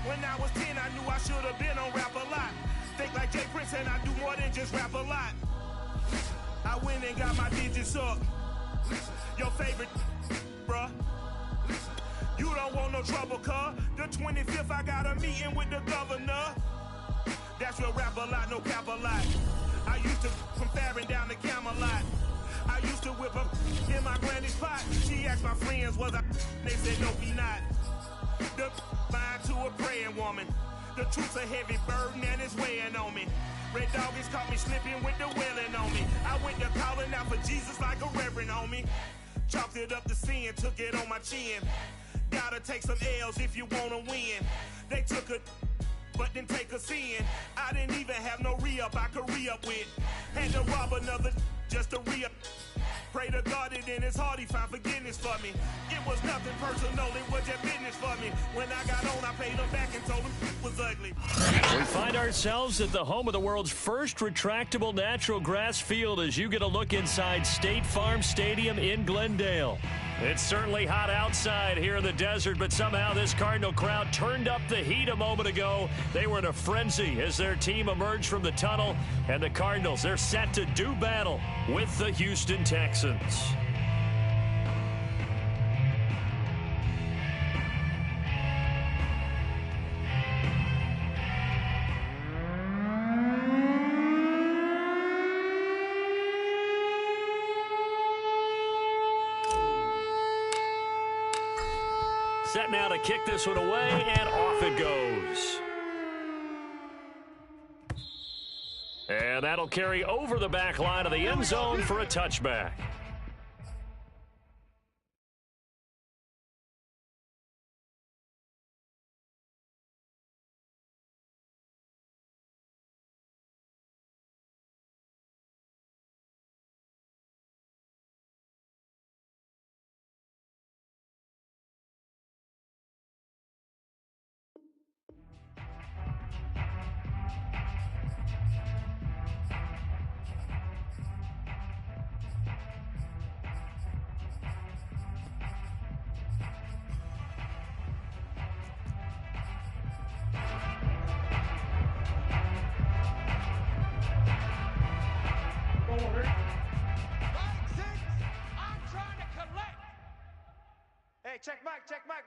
When I was 10, I knew I should have been on Rap a Lot. Think like Jay Prince and I do more than just rap a lot. I went and got my digits up. Your favorite, bruh. You don't want no trouble, cuz. The 25th, I got a meeting with the governor. That's real Rap a Lot, no cap a lot. I used to from Farron down to Camelot. I used to whip up in my granny's pot. She asked my friends, was I? They said, no, be not. The line to a praying woman. The truth's a heavy burden and it's weighing on me. Red Doggies caught me slipping with the wailing on me. I went to calling out for Jesus like a reverend on me. Chalked it up to sin, took it on my chin. Gotta take some L's if you wanna win. They took a but didn't take a sin. I didn't even have no re-up I could re-up with. Had to rob another just to re-up. Pray to God that in his heart he found forgiveness for me. It was nothing personal, it was just business for me. When I got on, I paid him back and told him it was ugly. We find ourselves at the home of the world's first retractable natural grass field as you get a look inside State Farm Stadium in Glendale. It's certainly hot outside here in the desert, but somehow this Cardinal crowd turned up the heat a moment ago. They were in a frenzy as their team emerged from the tunnel, and the Cardinals, they're set to do battle with the Houston Texans. Set now to kick this one away, and off it goes. And that'll carry over the back line of the end zone for a touchback.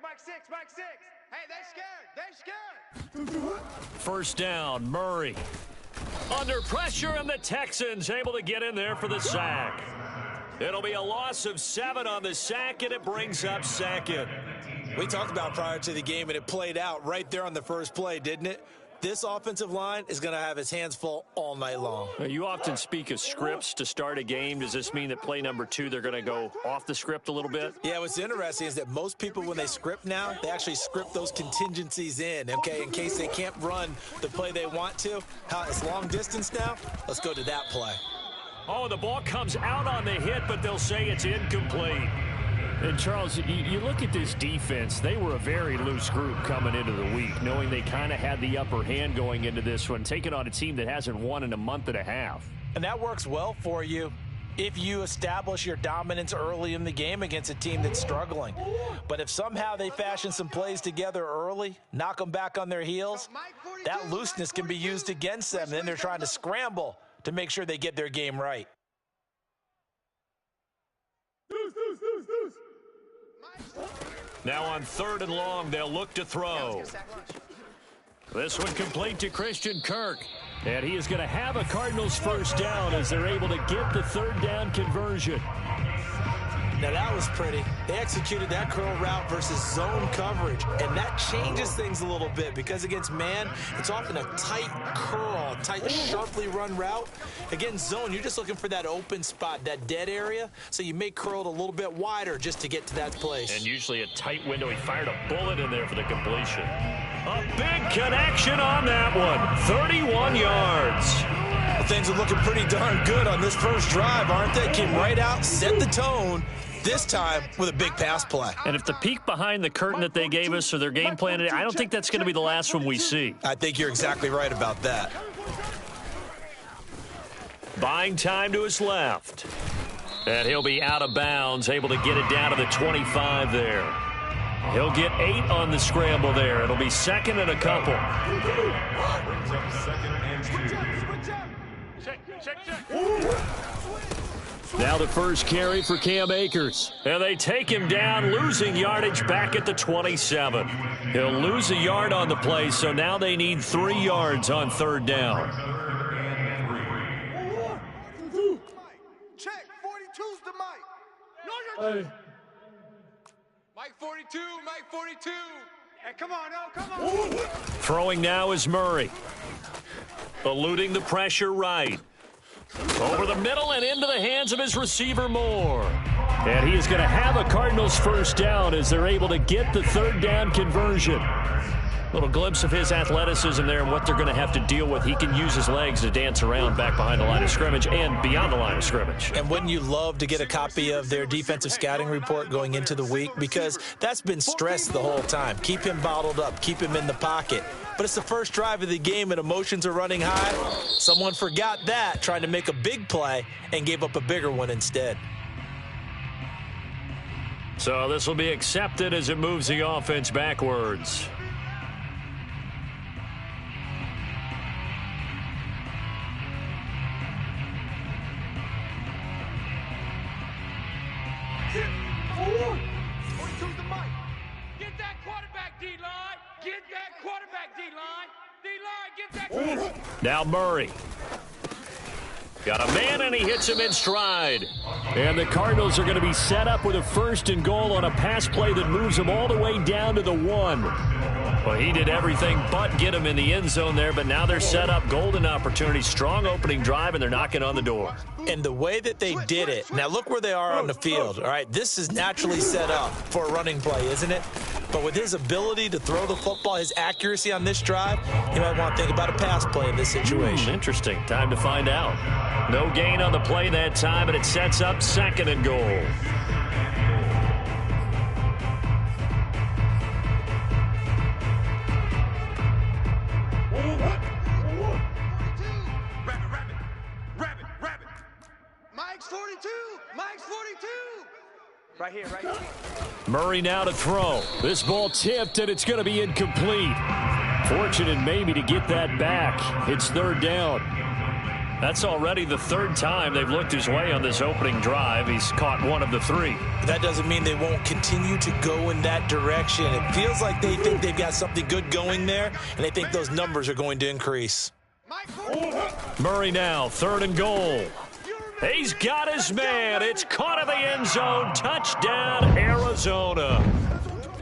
Mike 6. Hey, they scared. First down, Murray. Under pressure, and the Texans able to get in there for the sack. It'll be a loss of 7 on the sack, and it brings up second. We talked about prior to the game, and it played out right there on the first play, didn't it? This offensive line is going to have his hands full all night long. You often speak of scripts to start a game. Does this mean that play number 2, they're going to go off the script a little bit? Yeah, what's interesting is that most people, when they script now, they actually script those contingencies in, okay, in case they can't run the play they want to. How it's long distance now? Let's go to that play. Oh, the ball comes out on the hit, but they'll say it's incomplete. And, Charles, you look at this defense, they were a very loose group coming into the week, knowing they kind of had the upper hand going into this one, taking on a team that hasn't won in a month and a half. And that works well for you if you establish your dominance early in the game against a team that's struggling. But if somehow they fashion some plays together early, knock them back on their heels, that looseness can be used against them. And then they're trying to scramble to make sure they get their game right. Now on 3rd and long, they'll look to throw. This one complete to Christian Kirk. And he is going to have a Cardinals first down as they're able to get the 3rd down conversion. Now that was pretty. They executed that curl route versus zone coverage, and that changes things a little bit because against man, it's often a tight curl, tight, sharply run route. Against zone, you're just looking for that open spot, that dead area, so you may curl it a little bit wider just to get to that place. And usually a tight window. He fired a bullet in there for the completion. A big connection on that one, 31 yards. Well, things are looking pretty darn good on this first drive, aren't they? Came right out, set the tone, this time with a big pass play. And if the peek behind the curtain that they gave us or their game plan, I don't think that's going to be the last one we see. I think you're exactly right about that. Buying time to his left. And he'll be out of bounds, able to get it down to the 25 there. He'll get 8 on the scramble there. It'll be second and a couple. Now the first carry for Cam Akers. And they take him down, losing yardage back at the 27. He'll lose a yard on the play, so now they need 3 yards on third down. Check, 42's the mic. Hey. Mike 42, Mike 42. Hey, come on, no, come on. Throwing now is Murray. Eluding the pressure right. Over the middle and into the hands of his receiver Moore. And he is going to have a Cardinals first down as they're able to get the third down conversion. Little glimpse of his athleticism there and what they're going to have to deal with. He can use his legs to dance around back behind the line of scrimmage and beyond the line of scrimmage. And wouldn't you love to get a copy of their defensive scouting report going into the week? Because that's been stressed the whole time. Keep him bottled up. Keep him in the pocket. But it's the first drive of the game and emotions are running high. Someone forgot that, trying to make a big play and gave up a bigger one instead. So this will be accepted as it moves the offense backwards. Get that quarterback, D-line. Get that quarterback, D-line. D-line, get that. Now Murray. Got a man, and he hits him in stride. And the Cardinals are going to be set up with a first and goal on a pass play that moves them all the way down to the 1. Well, he did everything but get him in the end zone there, but now they're set up. Golden opportunity, strong opening drive, and they're knocking on the door. And the way that they did it, now look where they are on the field. All right, this is naturally set up for a running play, isn't it? But with his ability to throw the football, his accuracy on this drive, you might want to think about a pass play in this situation. Interesting. Time to find out. No gain on the play that time, and it sets up second and goal. Rabbit. Mike's 42. Mike's 42. Right here, right here. Murray now to throw. This ball tipped, and it's going to be incomplete. Fortunate maybe to get that back. It's third down. That's already the third time they've looked his way on this opening drive. He's caught one of the 3. That doesn't mean they won't continue to go in that direction. It feels like they think they've got something good going there, and they think those numbers are going to increase. Murray now, third and goal. He's got his man. It's caught in the end zone. Touchdown, Arizona.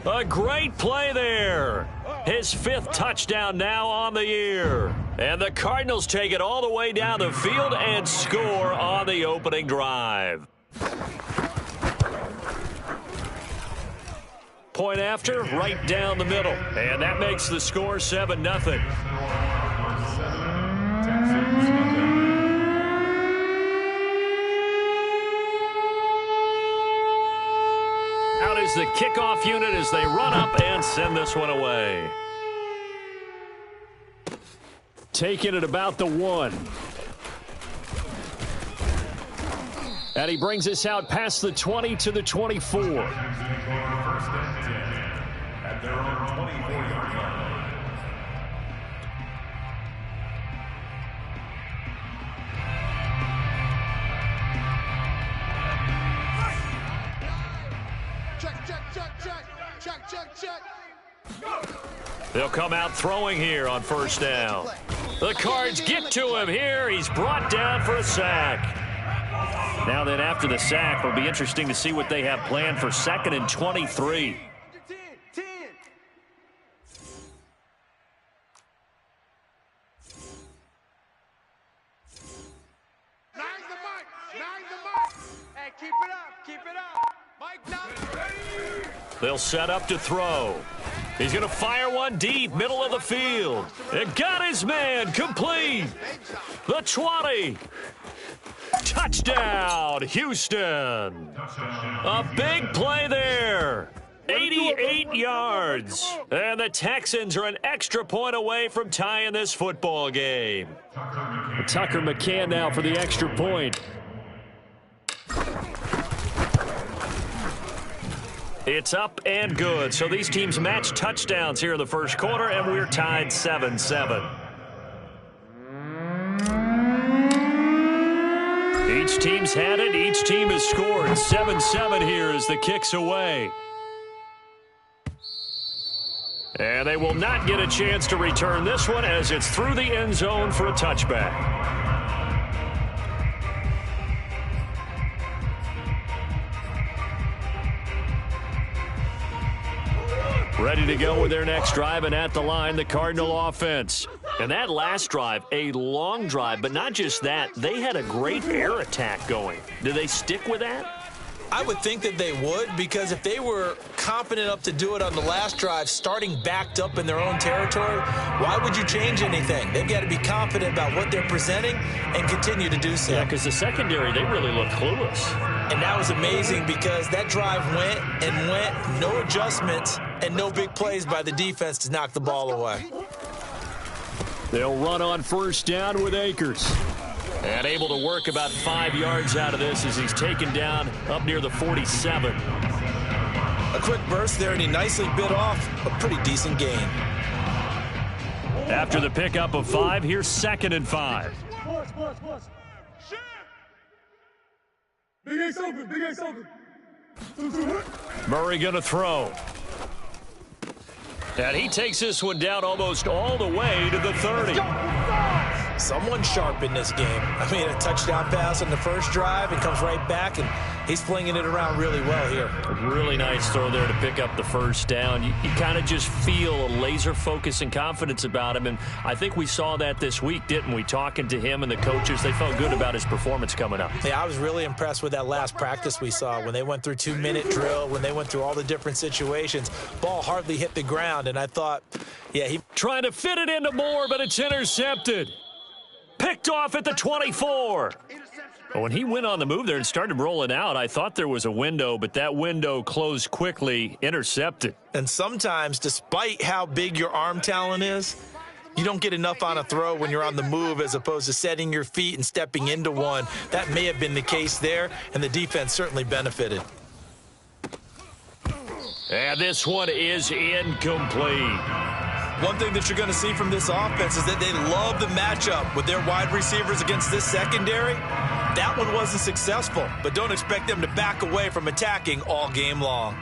A great play there. His 5th touchdown now on the year. And the Cardinals take it all the way down the field and score on the opening drive. Point after, right down the middle. And that makes the score 7-0. Out is the kickoff unit as they run up and send this one away. Taking it about the 1. And he brings us out past the 20 to the 24. At their own 24-yard line. Check. They'll come out throwing here on first down. The Cards get to him here. He's brought down for a sack. Now then, after the sack, it'll be interesting to see what they have planned for 2nd and 23. 10. Nice the mic. Hey, keep it up. Mike, down. They'll set up to throw. He's going to fire one deep, middle of the field. It got his man, complete. The 20. Touchdown, Houston. A big play there. 88 yards. And the Texans are an extra point away from tying this football game. Tucker McCann now for the extra point. It's up and good. So these teams match touchdowns here in the first quarter, and we're tied 7-7. Each team's had it. Each team has scored. 7-7 here as the kick's away. And they will not get a chance to return this one as it's through the end zone for a touchback. Ready to go with their next drive, and at the line, the Cardinal offense. And that last drive, a long drive, but not just that. They had a great air attack going. Do they stick with that? I would think that they would, because if they were confident enough to do it on the last drive, starting backed up in their own territory, why would you change anything? They've got to be confident about what they're presenting and continue to do so. Yeah, because the secondary, they really look clueless. And that was amazing because that drive went and went, no adjustments and no big plays by the defense to knock the ball away. They'll run on first down with Akers. And able to work about 5 yards out of this as he's taken down up near the 47. A quick burst there, and he nicely bit off a pretty decent gain. After the pickup of 5, here's 2nd and 5. Big Ace open, Big Ace open. Murray going to throw. And he takes this one down almost all the way to the 30. Someone sharp in this game. I mean, a touchdown pass on the first drive and comes right back, and he's flinging it around really well here. A really nice throw there to pick up the first down. You kind of just feel a laser focus and confidence about him, and I think we saw that this week, didn't we? Talking to him and the coaches, they felt good about his performance coming up. Yeah, I was really impressed with that last practice we saw when they went through 2-minute drill, when they went through all the different situations. Ball hardly hit the ground, and I thought, yeah, he... Trying to fit it into Moore, but it's intercepted. Picked off at the 24. When he went on the move there and started rolling out, I thought there was a window, but that window closed quickly, intercepted. And sometimes, despite how big your arm talent is, you don't get enough on a throw when you're on the move as opposed to setting your feet and stepping into one. That may have been the case there, and the defense certainly benefited. And this one is incomplete. One thing that you're going to see from this offense is that they love the matchup with their wide receivers against this secondary. That one wasn't successful, but don't expect them to back away from attacking all game long.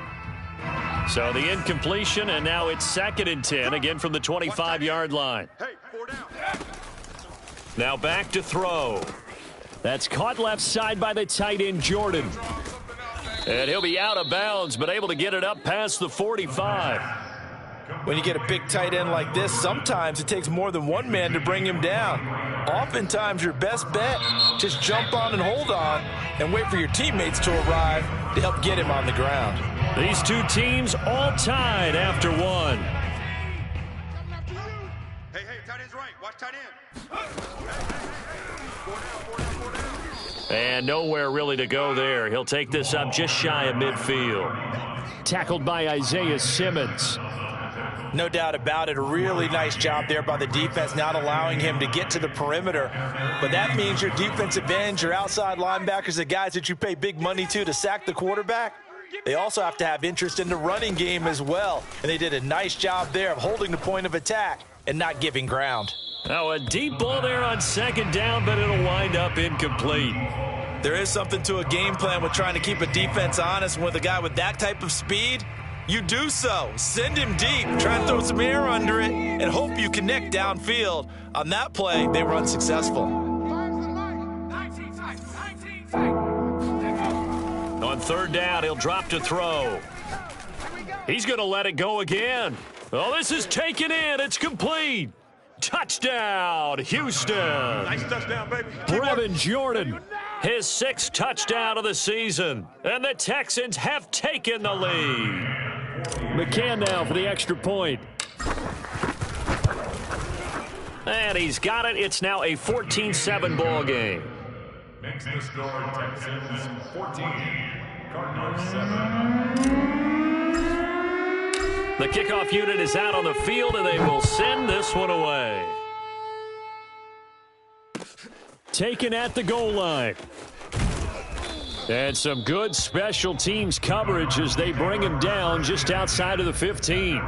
So the incompletion, and now it's 2nd and 10, again from the 25-yard line. Hey, 4 down. Now back to throw. That's caught left side by the tight end, Jordan. And he'll be out of bounds, but able to get it up past the 45. When you get a big tight end like this, sometimes it takes more than one man to bring him down. Oftentimes, your best bet, just jump on and hold on and wait for your teammates to arrive to help get him on the ground. These two teams all tied after one. Hey, tight end's right. Watch tight end. 4 down. And nowhere really to go there. He'll take this up just shy of midfield. Tackled by Isaiah Simmons. No doubt about it. A really nice job there by the defense, not allowing him to get to the perimeter. But that means your defensive ends, your outside linebackers, the guys that you pay big money to sack the quarterback, they also have to have interest in the running game as well. And they did a nice job there of holding the point of attack and not giving ground. Now a deep ball there on 2nd down, but it'll wind up incomplete. There is something to a game plan with trying to keep a defense honest. With a guy with that type of speed, you do so. Send him deep. Try and throw some air under it and hope you connect downfield. On that play, they were unsuccessful. On 3rd down, he'll drop to throw. He's going to let it go again. Oh, this is taken in. It's complete. Touchdown, Houston. Nice touchdown, baby. Brevin Jordan, his 6th touchdown of the season. And the Texans have taken the lead. McCann now for the extra point. And he's got it. It's now a 14-7 ball game. Makes the score Texans 14, Cardinals 7. The kickoff unit is out on the field, and they will send this one away. Taken at the goal line. And some good special teams coverage as they bring him down just outside of the 15.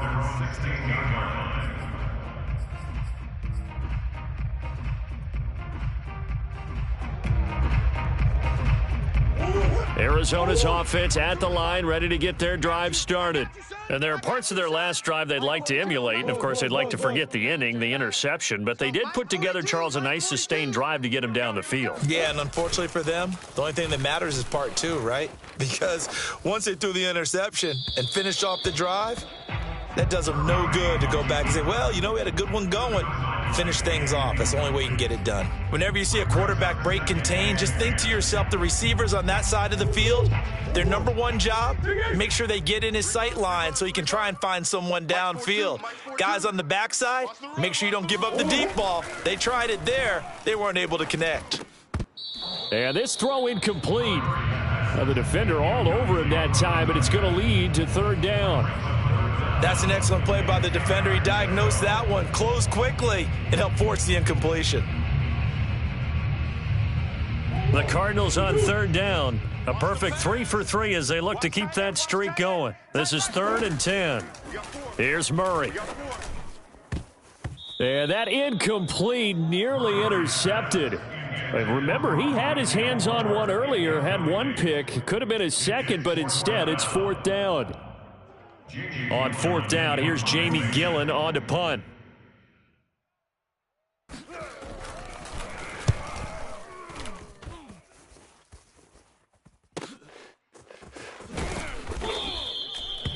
Arizona's offense at the line, ready to get their drive started. And there are parts of their last drive they'd like to emulate. And, of course, they'd like to forget the ending, the interception. But they did put together, Charles, a nice sustained drive to get him down the field. Yeah, and unfortunately for them, the only thing that matters is part two, right? Because once they threw the interception and finished off the drive, that does them no good to go back and say, well, you know, we had a good one going. Finish things off. That's the only way you can get it done. Whenever you see a quarterback break contain, just think to yourself, the receivers on that side of the field, their number one job, make sure they get in his sight line so he can try and find someone downfield. Guys on the backside, make sure you don't give up the deep ball. They tried it there. They weren't able to connect. And this throw incomplete. The defender all over him that time, but it's going to lead to third down. That's an excellent play by the defender. He diagnosed that one, closed quickly, and helped force the incompletion. The Cardinals on third down. A perfect 3 for 3 as they look to keep that streak going. This is 3rd and 10. Here's Murray. And that incomplete, nearly intercepted. Remember, he had his hands on one earlier, had one pick. Could have been his second, but instead it's 4th down. On 4th down, here's Jamie Gillen on to punt.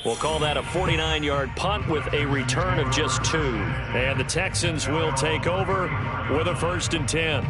We'll call that a 49-yard punt with a return of just 2. And the Texans will take over with a 1st and 10.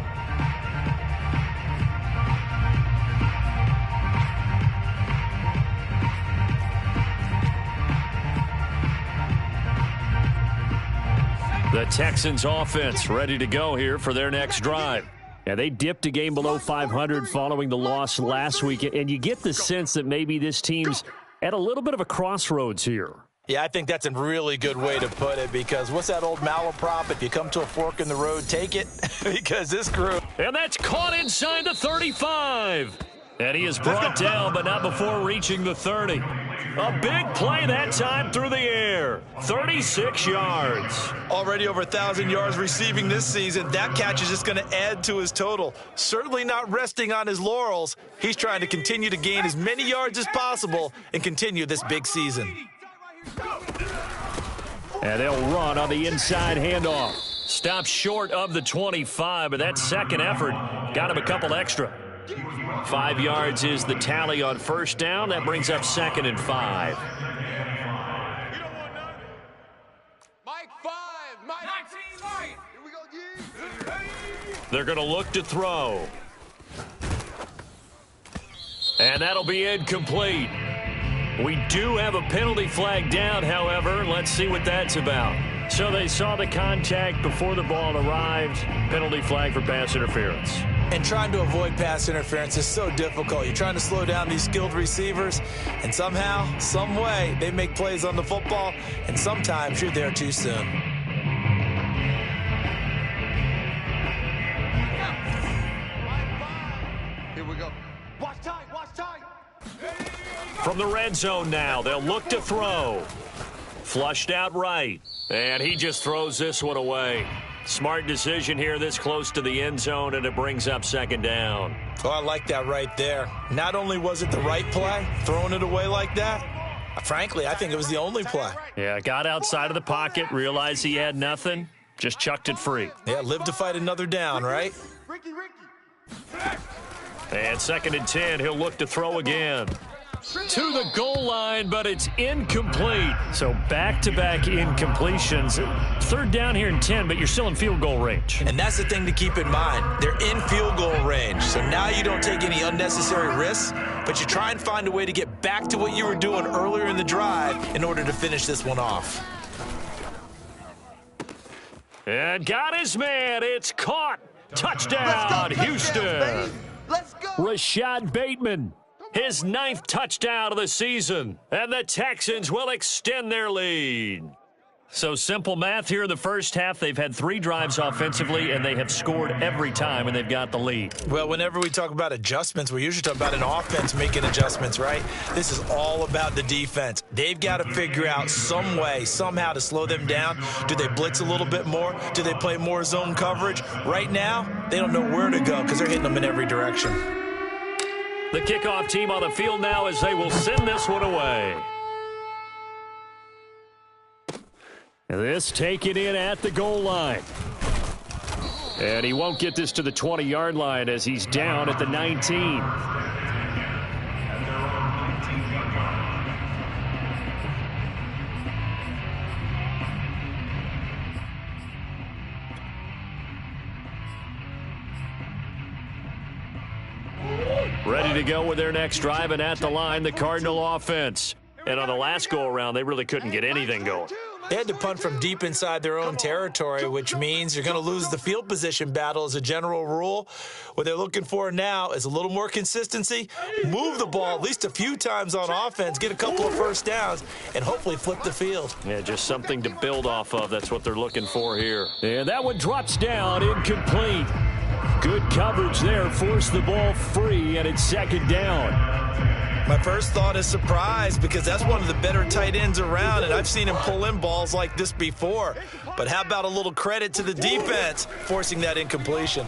The Texans offense ready to go here for their next drive. Yeah, they dipped a game below 500 following the loss last week, and you get the sense that maybe this team's at a little bit of a crossroads here. Yeah, I think that's a really good way to put it, because what's that old malaprop? If you come to a fork in the road, take it, because this crew. And that's caught inside the 35. And he is brought down, but not before reaching the 30. A big play that time through the air. 36 yards. Already over 1,000 yards receiving this season. That catch is just going to add to his total. Certainly not resting on his laurels. He's trying to continue to gain as many yards as possible and continue this big season. And they'll run on the inside handoff. Stopped short of the 25, but that second effort got him a couple extra. 5 yards is the tally on 1st down. That brings up 2nd and 5. Mike 5. Mike 19. Here we go, They're going to look to throw. And that'll be incomplete. We do have a penalty flag down, however. Let's see what that's about. So they saw the contact before the ball arrived. Penalty flag for pass interference. And trying to avoid pass interference is so difficult. You're trying to slow down these skilled receivers, and somehow, some way, they make plays on the football, and sometimes you're there too soon. Here we go. Watch tight, watch tight. From the red zone now, they'll look to throw. Flushed out right, and he just throws this one away. Smart decision here this close to the end zone, and it brings up 2nd down. Oh, I like that right there. Not only was it the right play, throwing it away like that, frankly, I think it was the only play. Yeah, got outside of the pocket, realized he had nothing, just chucked it free. Yeah, live to fight another down, right? Ricky. And 2nd and 10, he'll look to throw again. To the goal line, but it's incomplete. So back-to-back incompletions. 3rd down here and 10, but you're still in field goal range. And that's the thing to keep in mind. They're in field goal range. So now you don't take any unnecessary risks, but you try and find a way to get back to what you were doing earlier in the drive in order to finish this one off. And got his man. It's caught. Touchdown, Houston. Let's go. Rashad Bateman. His 9th touchdown of the season, and the Texans will extend their lead. So simple math here in the first half. They've had 3 drives offensively, and they have scored every time, and they've got the lead. Well, whenever we talk about adjustments, we usually talk about an offense making adjustments, right? This is all about the defense. They've got to figure out some way, somehow to slow them down. Do they blitz a little bit more? Do they play more zone coverage? Right now, they don't know where to go because they're hitting them in every direction. The kickoff team on the field now as they will send this one away. This taken in at the goal line. And he won't get this to the 20-yard line as he's down at the 19. Ready to go with their next drive, and at the line, the Cardinal offense. And on the last go-around, they really couldn't get anything going. They had to punt from deep inside their own territory, which means you're going to lose the field position battle as a general rule. What they're looking for now is a little more consistency, move the ball at least a few times on offense, get a couple of first downs, and hopefully flip the field. Yeah, just something to build off of. That's what they're looking for here. And that one drops down, incomplete. Good coverage there, forced the ball free, and it's second down. My first thought is surprise because that's one of the better tight ends around, and I've seen him pull in balls like this before. But how about a little credit to the defense forcing that incompletion?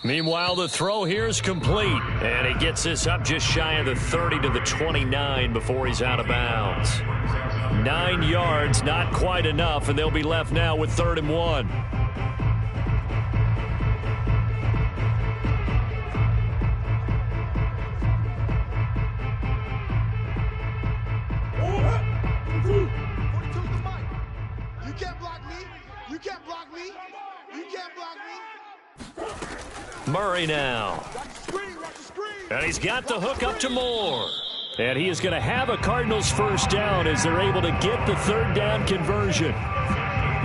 Meanwhile, the throw here is complete, and he gets this up just shy of the 30 to the 29 before he's out of bounds. 9 yards, not quite enough, and they'll be left now with 3rd and 1. Murray now. And he's got the hook up to Moore. And he is going to have a Cardinals first down as they're able to get the 3rd down conversion.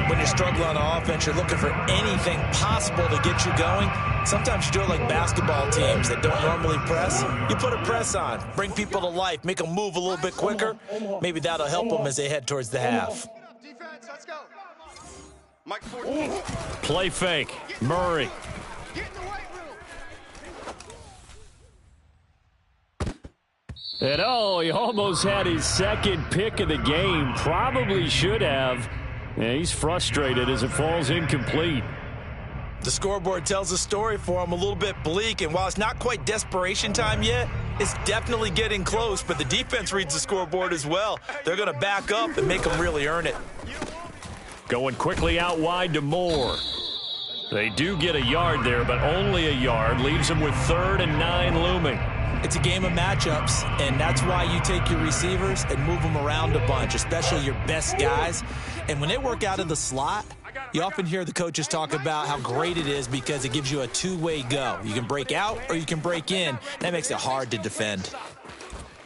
When you're struggling on offense, you're looking for anything possible to get you going. Sometimes you do it like basketball teams that don't normally press. You put a press on, bring people to life, make them move a little bit quicker. Maybe that'll help them as they head towards the half. Defense, let's go. Play fake. Murray. And he almost had his second pick of the game. Probably should have. Yeah, he's frustrated as it falls incomplete. The scoreboard tells a story for him, a little bit bleak, and while it's not quite desperation time yet, it's definitely getting close, but the defense reads the scoreboard as well. They're going to back up and make them really earn it. Going quickly out wide to Moore. They do get a yard there, but only a yard. Leaves them with 3rd and 9 looming. It's a game of matchups, and that's why you take your receivers and move them around a bunch, especially your best guys. And when they work out of the slot, you often hear the coaches talk about how great it is because it gives you a two-way go. You can break out or you can break in. That makes it hard to defend.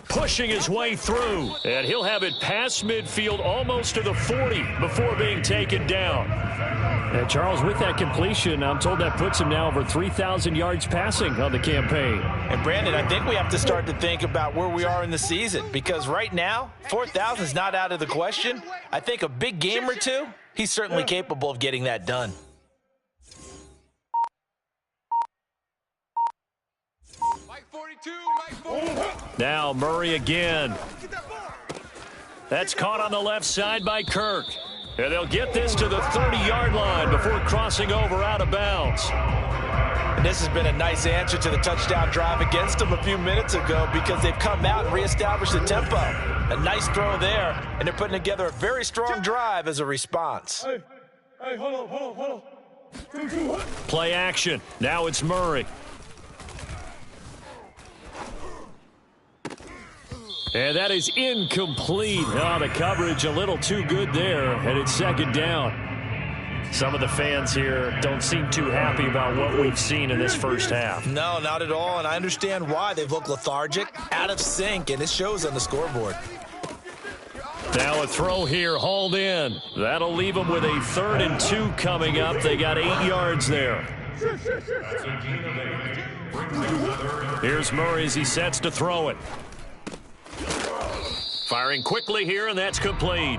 Pushing his way through, and he'll have it past midfield almost to the 40 before being taken down. And Charles, with that completion, I'm told that puts him now over 3,000 yards passing on the campaign. And Brandon, I think we have to start to think about where we are in the season because right now, 4,000 is not out of the question. I think a big game or two, he's certainly capable of getting that done. Now Murray again. That's caught on the left side by Kirk. And they'll get this to the 30-yard line before crossing over out of bounds. And this has been a nice answer to the touchdown drive against them a few minutes ago because they've come out and reestablished the tempo. A nice throw there, and they're putting together a very strong drive as a response. Hey, hold on. Play action. Now it's Murray. And that is incomplete. The coverage a little too good there, and it's second down. Some of the fans here don't seem too happy about what we've seen in this first half. No, not at all, and I understand why. They've looked lethargic, out of sync, and it shows on the scoreboard. Now a throw here, hauled in. That'll leave them with a 3rd and 2 coming up. They got 8 yards there. Here's Murray as he sets to throw it. Firing quickly here, and that's complete.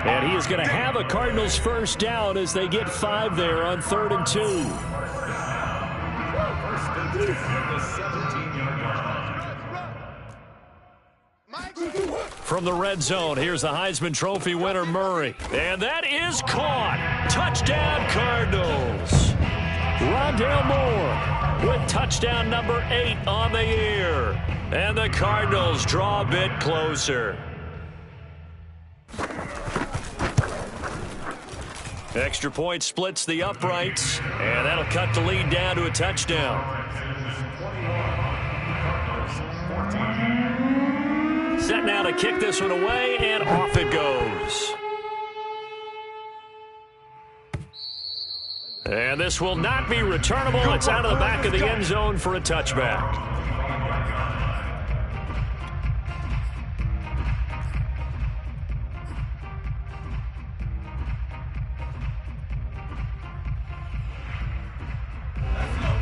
And he is going to have a Cardinals first down as they get 5 there on 3rd and 2. From the red zone, here's the Heisman Trophy winner, Murray. And that is caught. Touchdown, Cardinals. Rondale Moore with touchdown number 8 on the year. And the Cardinals draw a bit closer. Extra point splits the uprights, and that'll cut the lead down to a touchdown. Set now to kick this one away, and off it goes. And this will not be returnable. It's out of the back of the end zone for a touchback.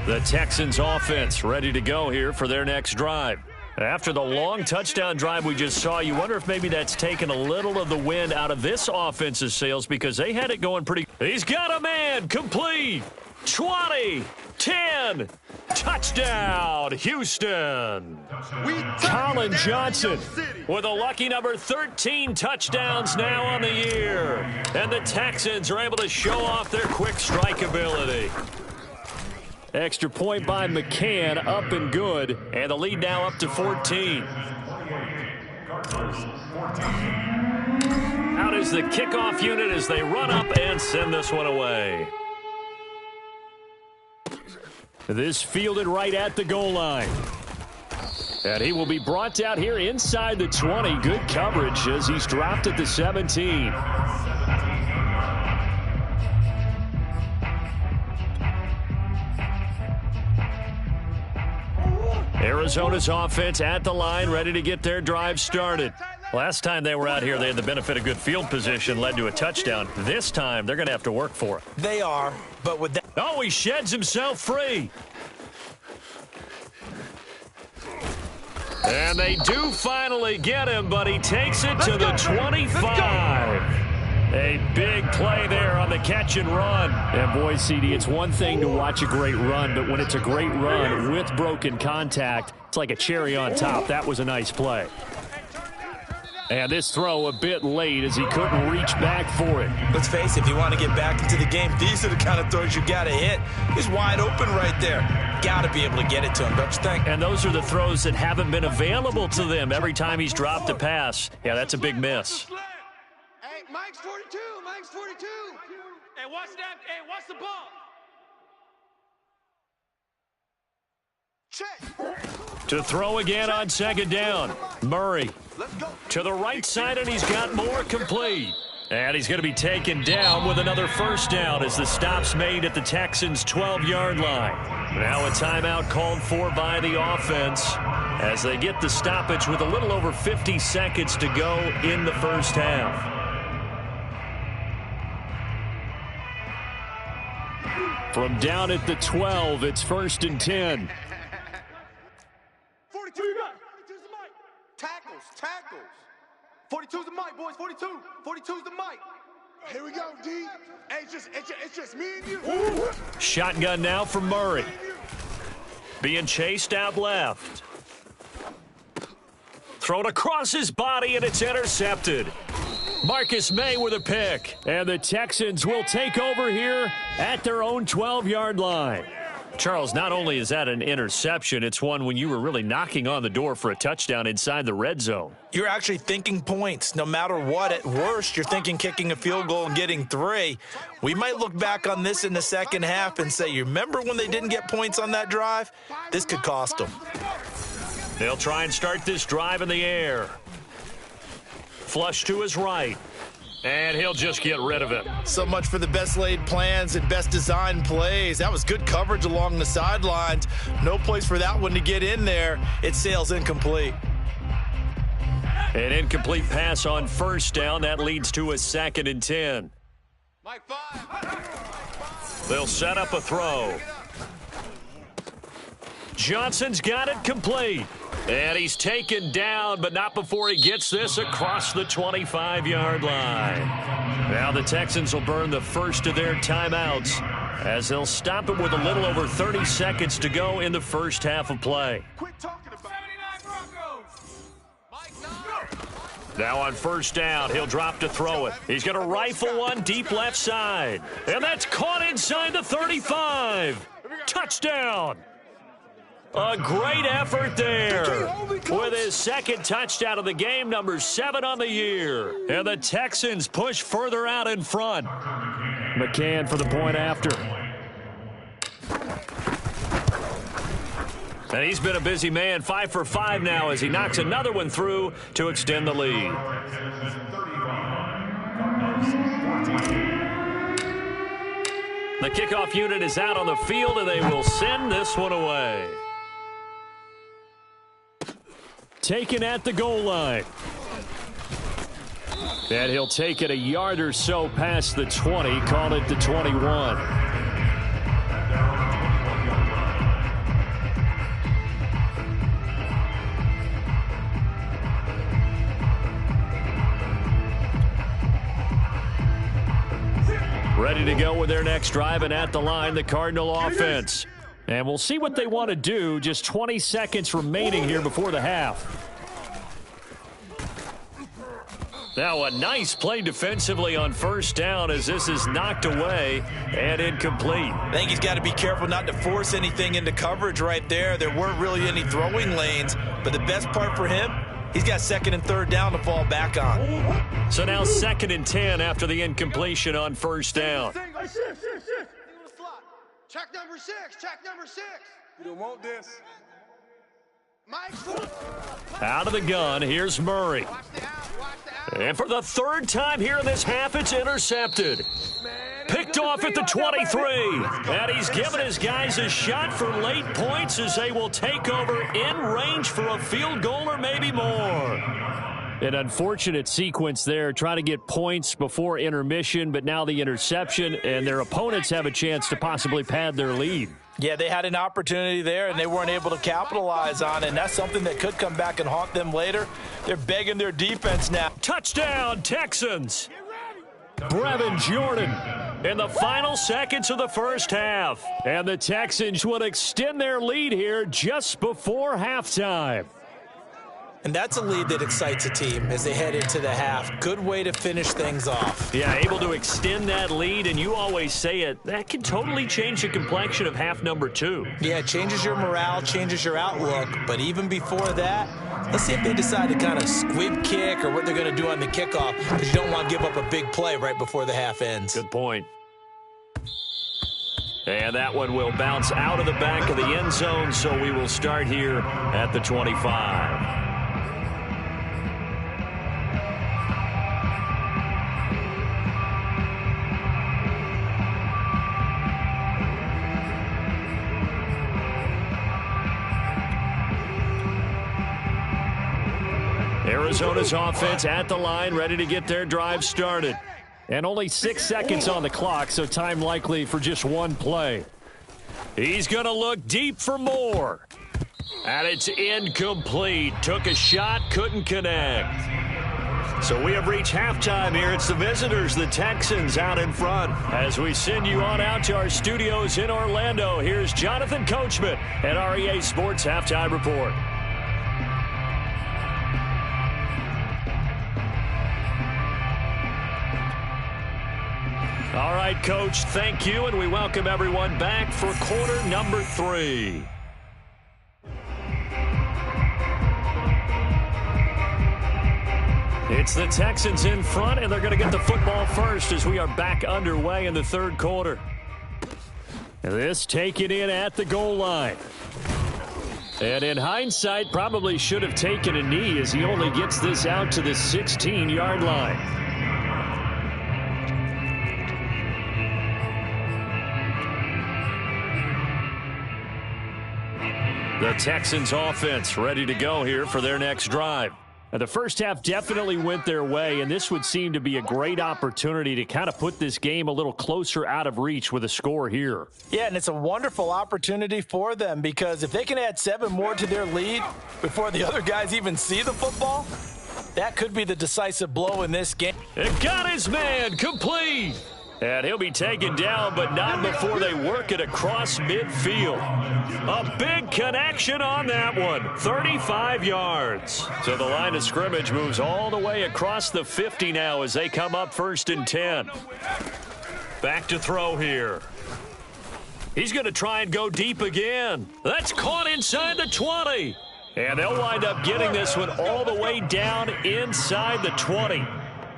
The Texans offense ready to go here for their next drive. After the long touchdown drive we just saw, you wonder if maybe that's taken a little of the wind out of this offense's sails because they had it going pretty. He's got a man, complete, 20, 10, touchdown, Houston. Colin Johnson with a lucky number 13 touchdowns now on the year. And the Texans are able to show off their quick strike ability. Extra point by McCann, up and good, and the lead now up to 14. Out is the kickoff unit as they run up and send this one away. This fielded right at the goal line. And he will be brought down here inside the 20. Good coverage as he's dropped at the 17. Arizona's offense at the line, ready to get their drive started. Last time they were out here, they had the benefit of good field position, led to a touchdown. This time, they're going to have to work for it. They are, but with that... Oh, he sheds himself free. And they do finally get him, but he takes it to the 25. A big play there on the catch and run. And boy, CD, it's one thing to watch a great run, but when it's a great run with broken contact, it's like a cherry on top. That was a nice play. And this throw a bit late as he couldn't reach back for it. Let's face it, if you want to get back into the game, these are the kind of throws you got to hit. He's wide open right there. Got to be able to get it to him, don't you think? And those are the throws that haven't been available to them every time he's dropped a pass. Yeah, that's a big miss. Hey, Mike's 42. Mike's 42. Hey, watch that. Hey, watch the ball. Check. To throw again on second down. Murray to the right side, and he's got more, complete. And he's going to be taken down with another first down as the stop's made at the Texans' 12-yard line. Now a timeout called for by the offense as they get the stoppage with a little over 50 seconds to go in the first half. From down at the 12, it's 1st and 10. 42, you got 42's the mic. Tackles. 42's the mic, boys. 42's the mic. Here we go, D. Hey, it's just me and you. Shotgun now from Murray. Being chased out left. Thrown across his body, and it's intercepted. Marcus May with a pick. And the Texans will take over here at their own 12-yard line. Charles, not only is that an interception, it's one when you were really knocking on the door for a touchdown inside the red zone. You're actually thinking points. No matter what, at worst, you're thinking kicking a field goal and getting 3. We might look back on this in the second half and say, you remember when they didn't get points on that drive? This could cost them. They'll try and start this drive in the air. Flush to his right. And he'll just get rid of it. So much for the best laid plans and best designed plays. That was good coverage along the sidelines. No place for that one to get in there. It sails incomplete. An incomplete pass on first down. That leads to a 2nd and 10. Mike 5. They'll set up a throw. Johnson's got it complete. And he's taken down, but not before he gets this across the 25-yard line. Now the Texans will burn the first of their timeouts as they'll stop it with a little over 30 seconds to go in the first half of play. Quit talking about Now on first down, he'll drop to throw it. He's going to rifle one deep left side. And that's caught inside the 35. Touchdown. A great effort there. With his second touchdown of the game, number 7 on the year. And the Texans push further out in front. McCann for the point after. And he's been a busy man, 5 for 5 now as he knocks another one through to extend the lead. The kickoff unit is out on the field, and they will send this one away. Taken at the goal line. And he'll take it a yard or so past the 20, call it the 21. Ready to go with their next drive, and at the line, the Cardinal offense. And we'll see what they want to do. Just 20 seconds remaining here before the half. Now a nice play defensively on first down as this is knocked away and incomplete. I think he's got to be careful not to force anything into coverage right there. There weren't really any throwing lanes, but the best part for him, he's got second and third down to fall back on. So now 2nd and 10 after the incompletion on first down. Check number 6. Check number 6. You don't want this. Mike. Out of the gun, here's Murray. And for the 3rd time here in this half, it's intercepted. Picked off at the 23. And he's given his guys a shot for late points as they will take over in range for a field goal or maybe more. An unfortunate sequence there, trying to get points before intermission, but now the interception, and their opponents have a chance to possibly pad their lead. Yeah, they had an opportunity there, and they weren't able to capitalize on it, and that's something that could come back and haunt them later. They're begging their defense now. Touchdown, Texans! Brevin Jordan in the final seconds of the first half. And the Texans will extend their lead here just before halftime. And that's a lead that excites a team as they head into the half. Good way to finish things off. Yeah, able to extend that lead, and you always say it, that can totally change the complexion of half number 2. Yeah, it changes your morale, changes your outlook. But even before that, let's see if they decide to kind of squib kick or what they're going to do on the kickoff, because you don't want to give up a big play right before the half ends. Good point. And that one will bounce out of the back of the end zone, so we will start here at the 25. Arizona's offense at the line, ready to get their drive started. And only 6 seconds on the clock, so time likely for just one play. He's going to look deep for more. And it's incomplete. Took a shot, couldn't connect. So we have reached halftime here. It's the visitors, the Texans, out in front. As we send you on out to our studios in Orlando, here's Jonathan Coachman at REA Sports Halftime Report. All right, Coach, thank you, and we welcome everyone back for quarter number 3. It's the Texans in front, and they're going to get the football first as we are back underway in the 3rd quarter. This taken in at the goal line. And in hindsight, probably should have taken a knee as he only gets this out to the 16-yard line. The Texans offense ready to go here for their next drive. The first half definitely went their way, and this would seem to be a great opportunity to kind of put this game a little closer out of reach with a score here. Yeah, and it's a wonderful opportunity for them because if they can add 7 more to their lead before the other guys even see the football, that could be the decisive blow in this game. It got his man complete. And he'll be taken down, but not before they work it across midfield. A big connection on that one. 35 yards. So the line of scrimmage moves all the way across the 50 now as they come up 1st and 10. Back to throw here. He's going to try and go deep again. That's caught inside the 20. And they'll wind up getting this one all the way down inside the 20.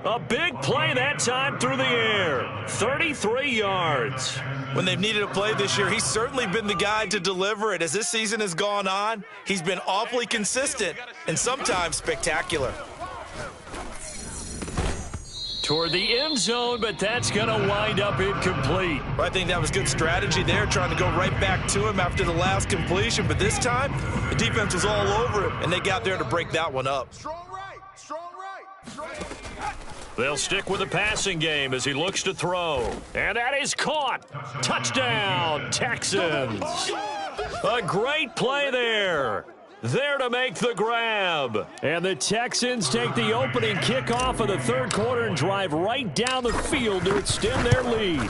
A big play that time through the air. 33 yards. When they've needed a play this year, he's certainly been the guy to deliver it. As this season has gone on, he's been awfully consistent and sometimes spectacular. Toward the end zone, but that's going to wind up incomplete. I think that was good strategy there, trying to go right back to him after the last completion. But this time, the defense was all over him, and they got there to break that one up. Strong right, strong right, strong right. They'll stick with the passing game as he looks to throw. And that is caught. Touchdown, Texans. A great play there. There to make the grab. And the Texans take the opening kickoff of the 3rd quarter and drive right down the field to extend their lead.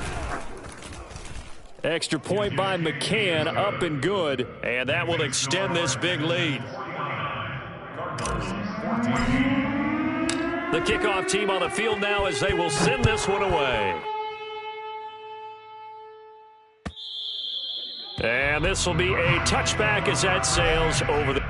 Extra point by McCann, up and good. And that will extend this big lead. The kickoff team on the field now as they will send this one away. And this will be a touchback as that sails over the...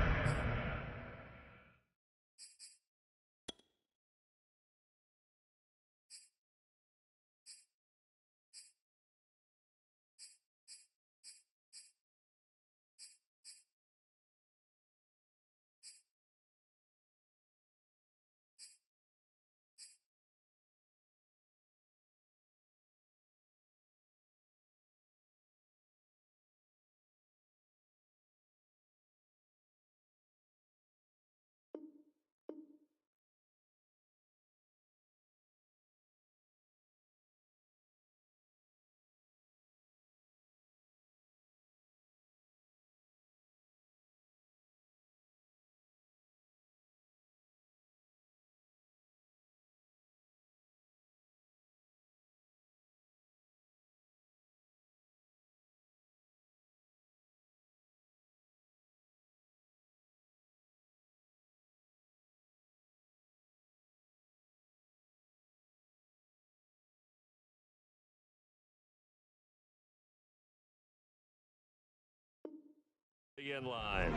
In line.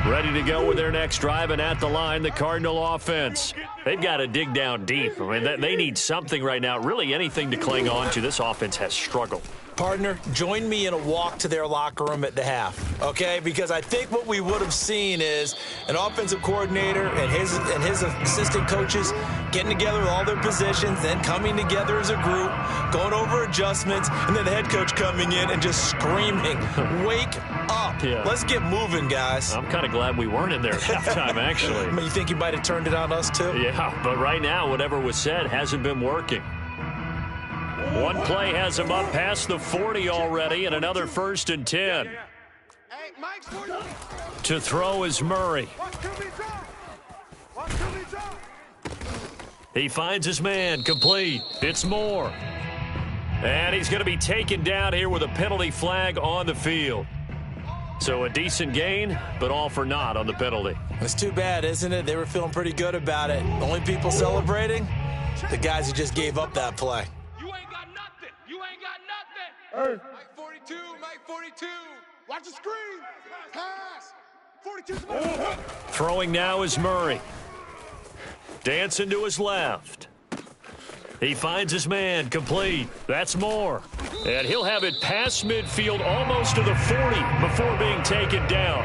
Ready to go with their next drive, and at the line, the Cardinal offense. They've got to dig down deep. I mean, they need something right now, really anything to cling on to. This offense has struggled. Partner, join me in a walk to their locker room at the half, okay? Because I think what we would have seen is an offensive coordinator and his assistant coaches getting together with all their positions, then coming together as a group, going over adjustments, and then the head coach coming in and just screaming, "Wake up. Yeah. Let's get moving, guys." I'm kind of glad we weren't in there at halftime, actually. You think you might have turned it on us, too? Yeah, but right now, whatever was said hasn't been working. One play has him up past the 40 already, and another 1st and 10. To throw is Murray. He finds his man, complete. It's Moore. And he's going to be taken down here with a penalty flag on the field. So a decent gain, but all for naught on the penalty. It's too bad, isn't it? They were feeling pretty good about it. Only people celebrating, the guys who just gave up that play. Hey. Mike 42, Mike 42. Watch the screen. Pass. 42. Throwing now is Murray. Dancing to his left. He finds his man, complete. That's Moore. And he'll have it past midfield almost to the 40 before being taken down.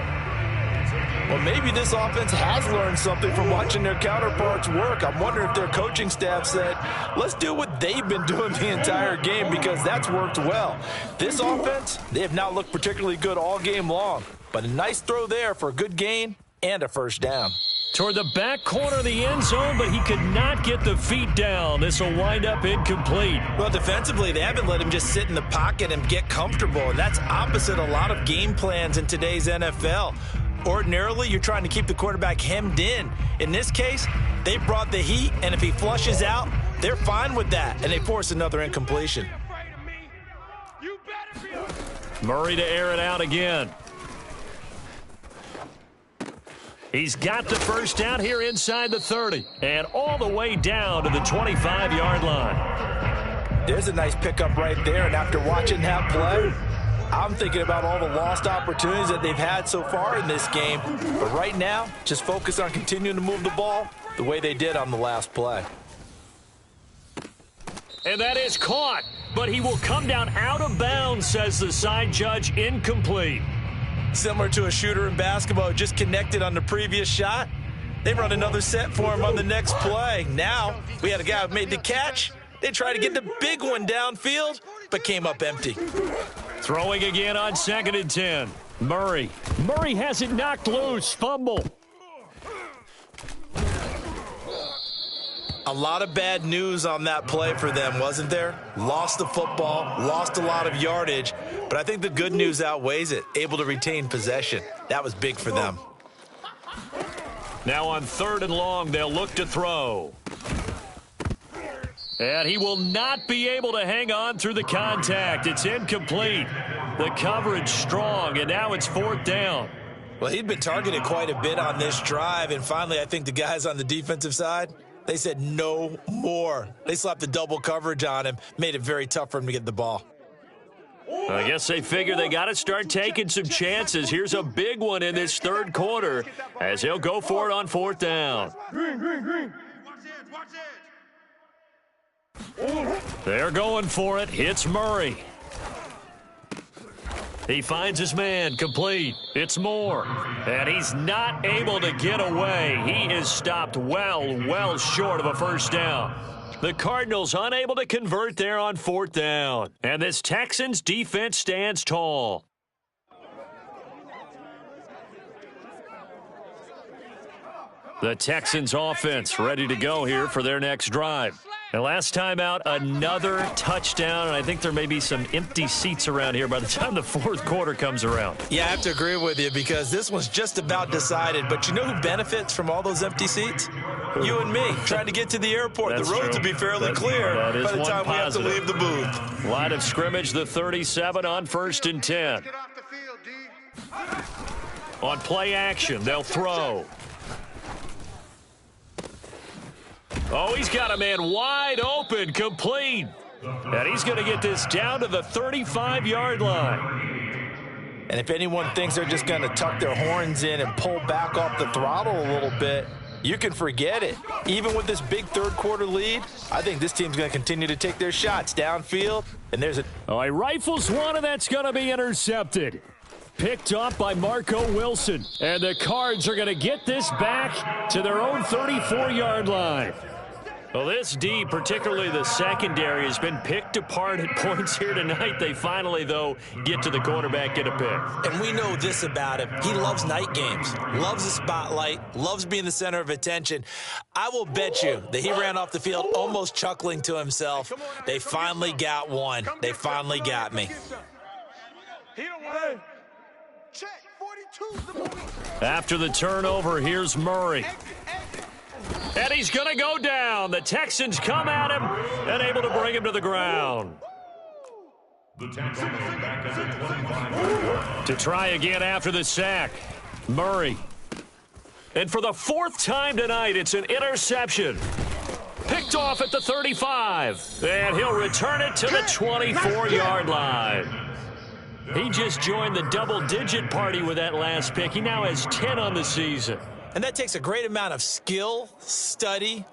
Well, maybe this offense has learned something from watching their counterparts work. I'm wondering if their coaching staff said, let's do what they've been doing the entire game, because that's worked well. This offense, they have not looked particularly good all game long, but a nice throw there for a good gain and a first down. Toward the back corner of the end zone, but he could not get the feet down. This will wind up incomplete. Well, defensively, they haven't let him just sit in the pocket and get comfortable, and that's opposite a lot of game plans in today's NFL. Ordinarily, you're trying to keep the quarterback hemmed in. In this case, they brought the heat, and if he flushes out, they're fine with that, and they force another incompletion. Murray to air it out again. He's got the first down here inside the 30 and all the way down to the 25-yard line. There's a nice pickup right there, and after watching that play, I'm thinking about all the lost opportunities that they've had so far in this game. But right now, just focus on continuing to move the ball the way they did on the last play. And that is caught, but he will come down out of bounds, says the side judge, incomplete. Similar to a shooter in basketball who just connected on the previous shot. They run another set for him on the next play. Now, we had a guy who made the catch. They tried to get the big one downfield, but came up empty. Throwing again on 2nd and 10. Murray. Murray has it knocked loose. Fumble. A lot of bad news on that play for them, wasn't there? Lost the football, lost a lot of yardage, but I think the good news outweighs it. Able to retain possession. That was big for them. Now on 3rd and long, they'll look to throw. And he will not be able to hang on through the contact. It's incomplete. The coverage strong, and now it's 4th down. Well, he'd been targeted quite a bit on this drive, and finally I think the guys on the defensive side, they said no more. They slapped the double coverage on him, made it very tough for him to get the ball. I guess they figure they got to start taking some chances. Here's a big one in this 3rd quarter as he'll go for it on 4th down. They're going for it. Hits Murray. He finds his man, complete. It's Moore. And he's not able to get away. He is stopped well short of a first down. The Cardinals unable to convert there on 4th down. And this Texans defense stands tall. The Texans offense ready to go here for their next drive. And last time out, another touchdown, and I think there may be some empty seats around here by the time the 4th quarter comes around. Yeah, I have to agree with you because this one's just about decided. But you know who benefits from all those empty seats? You and me, trying to get to the airport. That's the roads will be fairly clear by the time we have to leave the booth. Line of scrimmage, the 37 on 1st and 10. On play action, they'll throw. Oh, he's got a man wide open, complete. And he's going to get this down to the 35-yard line. And if anyone thinks they're just going to tuck their horns in and pull back off the throttle a little bit, you can forget it. Even with this big 3rd quarter lead, I think this team's going to continue to take their shots downfield. And there's a... Oh, he rifles one, and that's going to be intercepted. Picked up by Marco Wilson. And the Cards are going to get this back to their own 34-yard line. Well, this D, particularly the secondary, has been picked apart at points here tonight. They finally, though, get to the quarterback, get a pick. And we know this about him. He loves night games, loves the spotlight, loves being the center of attention. I will bet you that he ran off the field almost chuckling to himself. They finally got one. They finally got me. After the turnover, here's Murray. And he's going to go down. The Texans come at him and able to bring him to the ground. To try again after the sack, Murray. And for the 4th time tonight, it's an interception. Picked off at the 35. And he'll return it to the 24-yard line. He just joined the double-digit party with that last pick. He now has 10 on the season. And that takes a great amount of skill, study,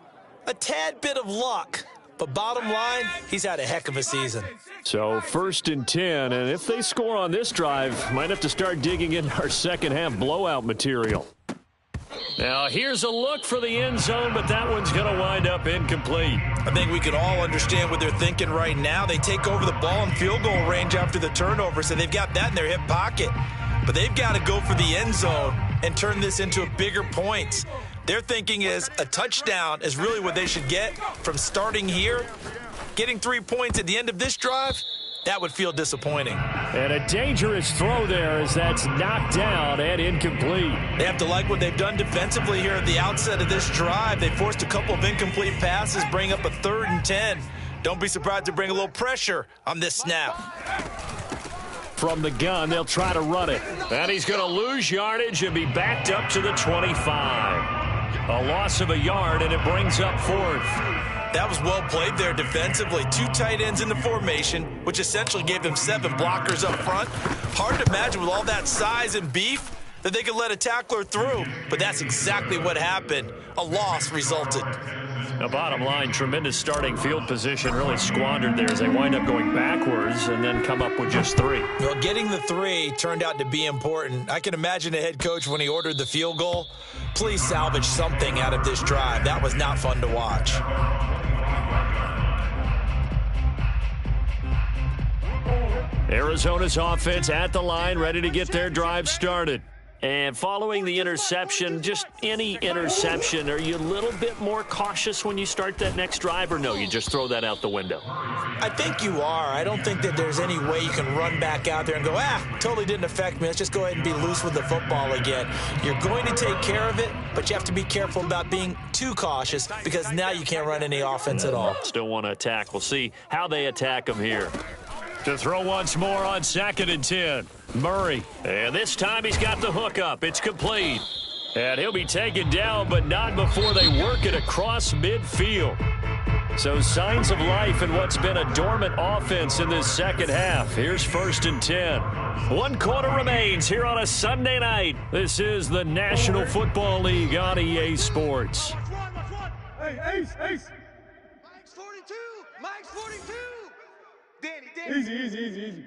a tad bit of luck. But bottom line, he's had a heck of a season. So 1st and 10, and if they score on this drive, might have to start digging in our second half blowout material. Now, here's a look for the end zone, but that one's going to wind up incomplete. I think we can all understand what they're thinking right now. They take over the ball in field goal range after the turnover, so they've got that in their hip pocket. But they've got to go for the end zone and turn this into a bigger points. Their thinking is a touchdown is really what they should get from starting here. Getting 3 points at the end of this drive, that would feel disappointing. And a dangerous throw there as that's knocked down and incomplete. They have to like what they've done defensively here at the outset of this drive. They forced a couple of incomplete passes, bring up a 3rd and 10. Don't be surprised to bring a little pressure on this snap. From the gun, they'll try to run it. And he's going to lose yardage and be backed up to the 25. A loss of a yard, and it brings up 4th. That was well played there defensively. 2 tight ends in the formation, which essentially gave them 7 blockers up front. Hard to imagine with all that size and beef that they could let a tackler through, but that's exactly what happened. A loss resulted. The bottom line, tremendous starting field position, really squandered there as they wind up going backwards and then come up with just 3. Well, getting the 3 turned out to be important. I can imagine the head coach when he ordered the field goal. Please salvage something out of this drive. That was not fun to watch. Arizona's offense at the line, ready to get their drive started. And following the interception, just any interception, are you a little bit more cautious when you start that next drive, or no, you just throw that out the window? I think you are. I don't think that there's any way you can run back out there and go, totally didn't affect me. Let's just go ahead and be loose with the football again. You're going to take care of it, but you have to be careful about being too cautious because now you can't run any offense at all. Still want to attack. We'll see how they attack them here. To throw once more on 2nd and 10. Murray. And this time he's got the hook up. It's complete. And he'll be taken down, but not before they work it across midfield. So signs of life in what's been a dormant offense in this second half. Here's 1st and 10. 1 quarter remains here on a Sunday night. This is the National Football League on EA Sports. Hey, Ace. Mike's 42. Mike's 42. Danny. Easy.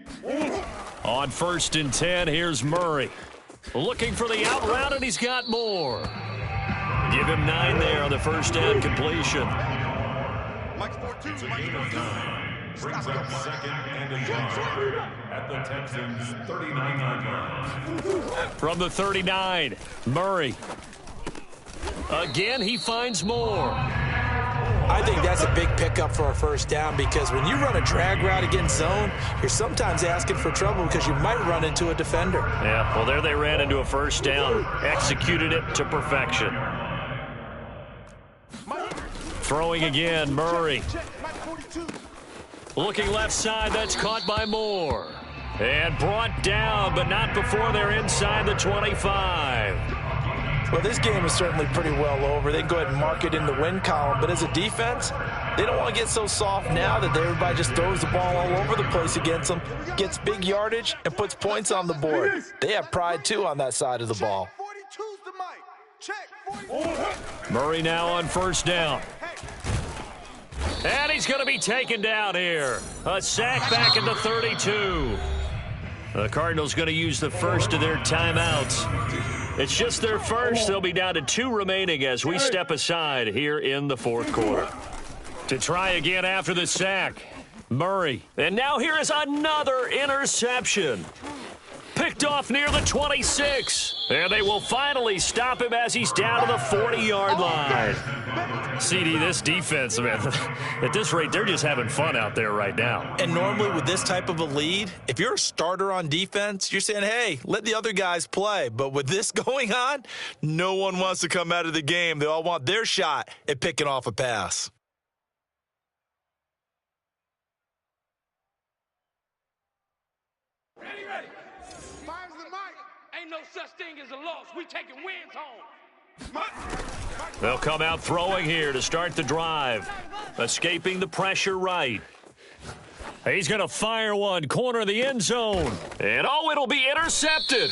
On 1st and 10, here's Murray. Looking for the out route, and he's got more. Give him 9 there on the first down completion. Mike's 42. Brings up 2nd and 10 at the Texans' 39-yard line. From the 39, Murray. Again, he finds more. I think that's a big pickup for a first down because when you run a drag route against zone, you're sometimes asking for trouble because you might run into a defender. Yeah, well, there they ran into a first down. Executed it to perfection. Throwing again, Murray. Looking left side, that's caught by Moore. And brought down, but not before they're inside the 25. Well, this game is certainly pretty well over. They can go ahead and mark it in the win column. But as a defense, they don't want to get so soft now that everybody just throws the ball all over the place against them, gets big yardage, and puts points on the board. They have pride, too, on that side of the ball. 42's the mic. Check. Murray now on first down. And he's going to be taken down here. A sack back at the 32. The Cardinals going to use the first of their timeouts. It's just their first. They'll be down to 2 remaining as we step aside here in the 4th quarter. To try again after the sack, Murray. And now here is another interception. Picked off near the 26. And they will finally stop him as he's down to the 40-yard line. CD, this defense, man, at this rate, they're just having fun out there right now. And normally with this type of a lead, if you're a starter on defense, you're saying, hey, let the other guys play. But with this going on, no one wants to come out of the game. They all want their shot at picking off a pass. Ready. Fires the mic. Ain't no such thing as a loss. We taking wins home. They'll come out throwing here to start the drive. Escaping the pressure right. He's going to fire one, corner of the end zone. And, it'll be intercepted.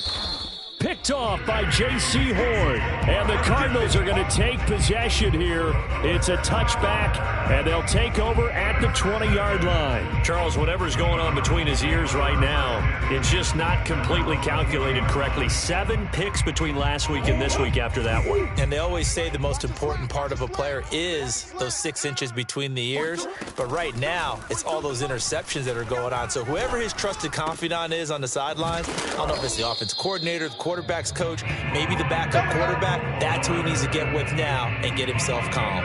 Picked off by J.C. Horn. And the Cardinals are going to take possession here. It's a touchback, and they'll take over at the 20-yard line. Charles, whatever's going on between his ears right now, it's just not completely calculated correctly. 7 picks between last week and this week after that one. And they always say the most important part of a player is those 6 inches between the ears. But right now, it's all those interceptions that are going on. So whoever his trusted confidant is on the sidelines, I don't know if it's the offensive coordinator, the quarterback's coach, maybe the backup quarterback, that's who he needs to get with now and get himself calm.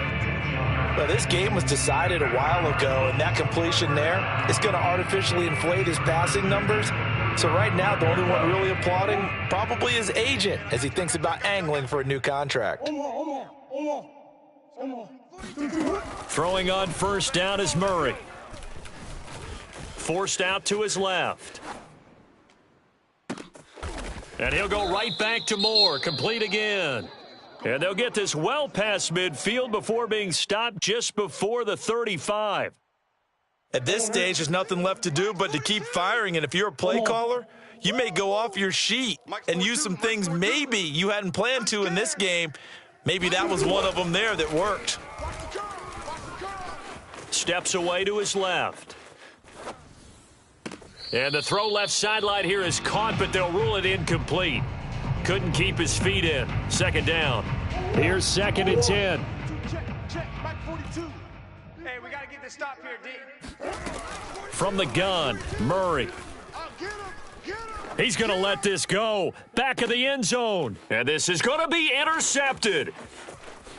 Well, this game was decided a while ago, and that completion there is going to artificially inflate his passing numbers. So right now, the only one really applauding probably his agent as he thinks about angling for a new contract. Throwing on first down is Murray. Forced out to his left. And he'll go right back to Moore, complete again. And they'll get this well past midfield before being stopped just before the 35. At this stage, there's nothing left to do but to keep firing. And if you're a play caller, you may go off your sheet and use some things maybe you hadn't planned to in this game. Maybe that was one of them there that worked. Steps away to his left. And the throw left sideline here is caught, but they'll rule it incomplete. Couldn't keep his feet in. Second down. Here's 2nd and 10. Check, Mike 42. Hey, we got to get this stop here, D. From the gun, Murray. He's going to let this go. Back of the end zone. And this is going to be intercepted.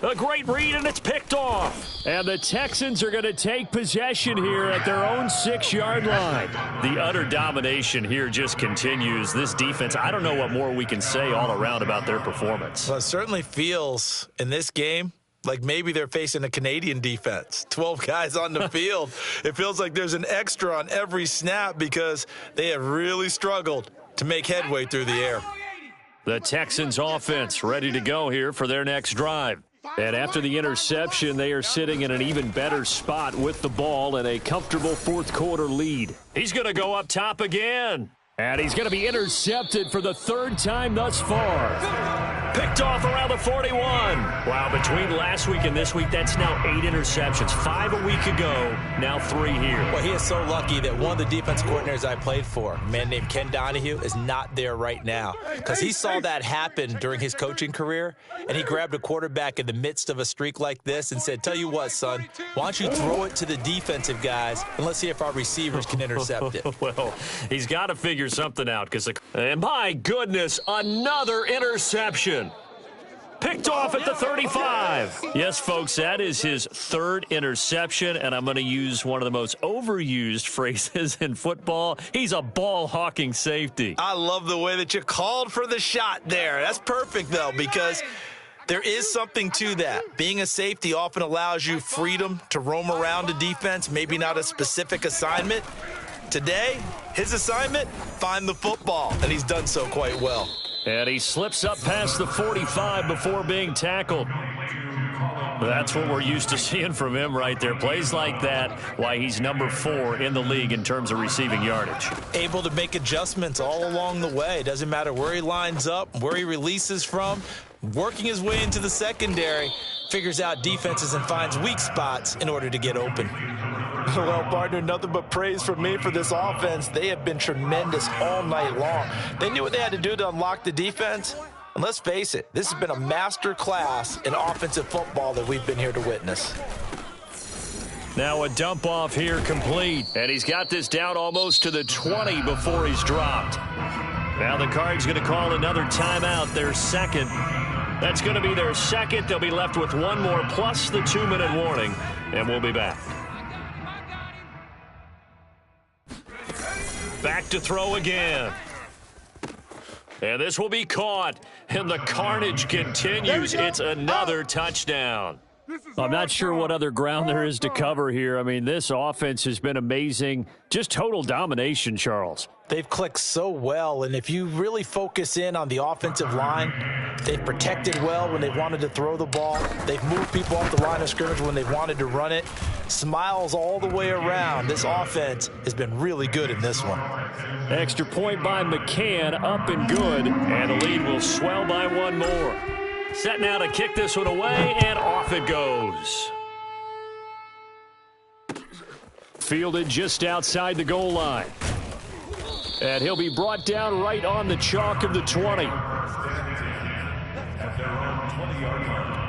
A great read, and it's picked off. And the Texans are going to take possession here at their own 6-yard line. The utter domination here just continues. This defense, I don't know what more we can say all around about their performance. Well, it certainly feels in this game like maybe they're facing a Canadian defense. 12 guys on the field. It feels like there's an extra on every snap because they have really struggled to make headway through the air. The Texans offense ready to go here for their next drive. And after the interception, they are sitting in an even better spot with the ball and a comfortable 4th quarter lead. He's going to go up top again. And he's going to be intercepted for the 3rd time thus far. Picked off around the 41. Wow, between last week and this week, that's now 8 interceptions. 5 a week ago, now 3 here. Well, he is so lucky that one of the defense coordinators I played for, a man named Ken Donahue, is not there right now. Because he saw that happen during his coaching career, and he grabbed a quarterback in the midst of a streak like this and said, tell you what, son, why don't you throw it to the defensive guys, and let's see if our receivers can intercept it. Well, he's got to figure something out. And my goodness, another interception. Picked off at the 35. Yes, folks, that is his 3rd interception, and I'm going to use one of the most overused phrases in football. He's a ball-hawking safety. I love the way that you called for the shot there. That's perfect, though, because there is something to that. Being a safety often allows you freedom to roam around a defense, maybe not a specific assignment. Today, his assignment, find the football, and he's done so quite well. And he slips up past the 45 before being tackled. That's what we're used to seeing from him right there. Plays like that, why he's number 4 in the league in terms of receiving yardage. Able to make adjustments all along the way. Doesn't matter where he lines up, where he releases from. Working his way into the secondary, figures out defenses and finds weak spots in order to get open. Well, partner, nothing but praise from me for this offense. They have been tremendous all night long. They knew what they had to do to unlock the defense. And let's face it, this has been a master class in offensive football that we've been here to witness. Now a dump off here complete. And he's got this down almost to the 20 before he's dropped. Now the Cards going to call another timeout, their 2nd. That's going to be their 2nd. They'll be left with 1 more plus the 2-minute warning. And we'll be back. Back to throw again. And this will be caught. And the carnage continues. It's another touchdown. I'm not sure what other ground there is to cover here. I mean, this offense has been amazing. Just total domination, Charles. They've clicked so well, and if you really focus in on the offensive line, they've protected well when they've wanted to throw the ball. They've moved people off the line of scrimmage when they've wanted to run it. Smiles all the way around. This offense has been really good in this one. Extra point by McCann, up and good, and the lead will swell by one more. Set now to kick this one away, and off it goes. Fielded just outside the goal line. And he'll be brought down right on the chalk of the 20. At their own 20-yard line.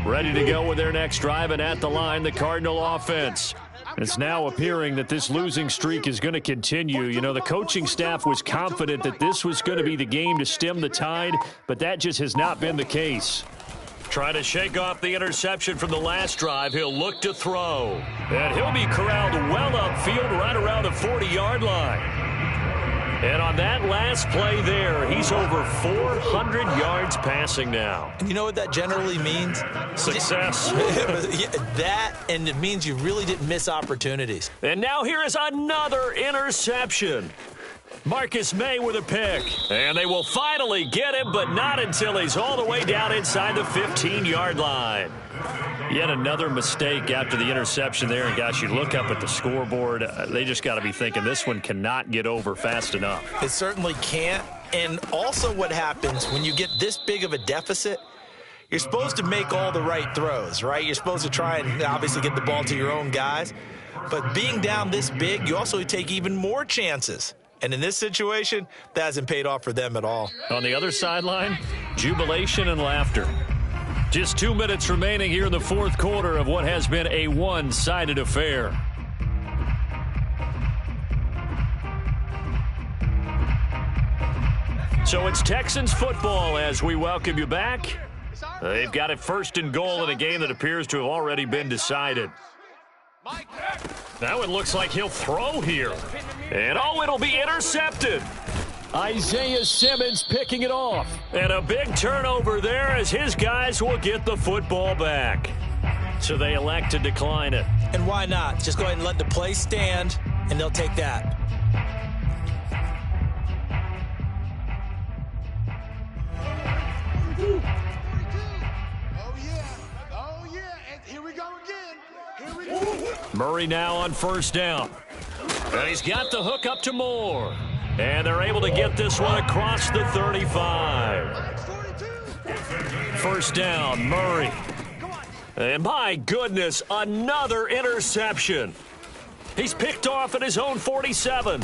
Ready to go with their next drive, and at the line, the Cardinal offense. It's now appearing that this losing streak is going to continue. You know, the coaching staff was confident that this was going to be the game to stem the tide, but that just has not been the case. Trying to shake off the interception from the last drive. He'll look to throw. And he'll be corralled well upfield right around the 40-yard line. And on that last play there, he's over 400 yards passing now. And you know what that generally means? Success. That, and it means you really didn't miss opportunities. And now here is another interception. Marcus May with a pick. And they will finally get him, but not until he's all the way down inside the 15-yard line. Yet another mistake after the interception there. And, gosh, you look up at the scoreboard, they just got to be thinking this one cannot get over fast enough. It certainly can't. And also what happens when you get this big of a deficit, you're supposed to make all the right throws, right? You're supposed to try and obviously get the ball to your own guys. But being down this big, you also take even more chances. And in this situation, that hasn't paid off for them at all. On the other sideline, jubilation and laughter. Just 2 minutes remaining here in the fourth quarter of what has been a one-sided affair. So it's Texans football as we welcome you back. They've got it first and goal in a game that appears to have already been decided. Now it looks like he'll throw here. And oh, it'll be intercepted. Isaiah Simmons picking it off. And a big turnover there as his guys will get the football back. So they elect to decline it. And why not? Just go ahead and let the play stand, and they'll take that. Oh, yeah. And here we go again. Murray now on first down. And he's got the hook up to Moore. And they're able to get this one across the 35. First down, Murray. And my goodness, another interception. He's picked off at his own 47.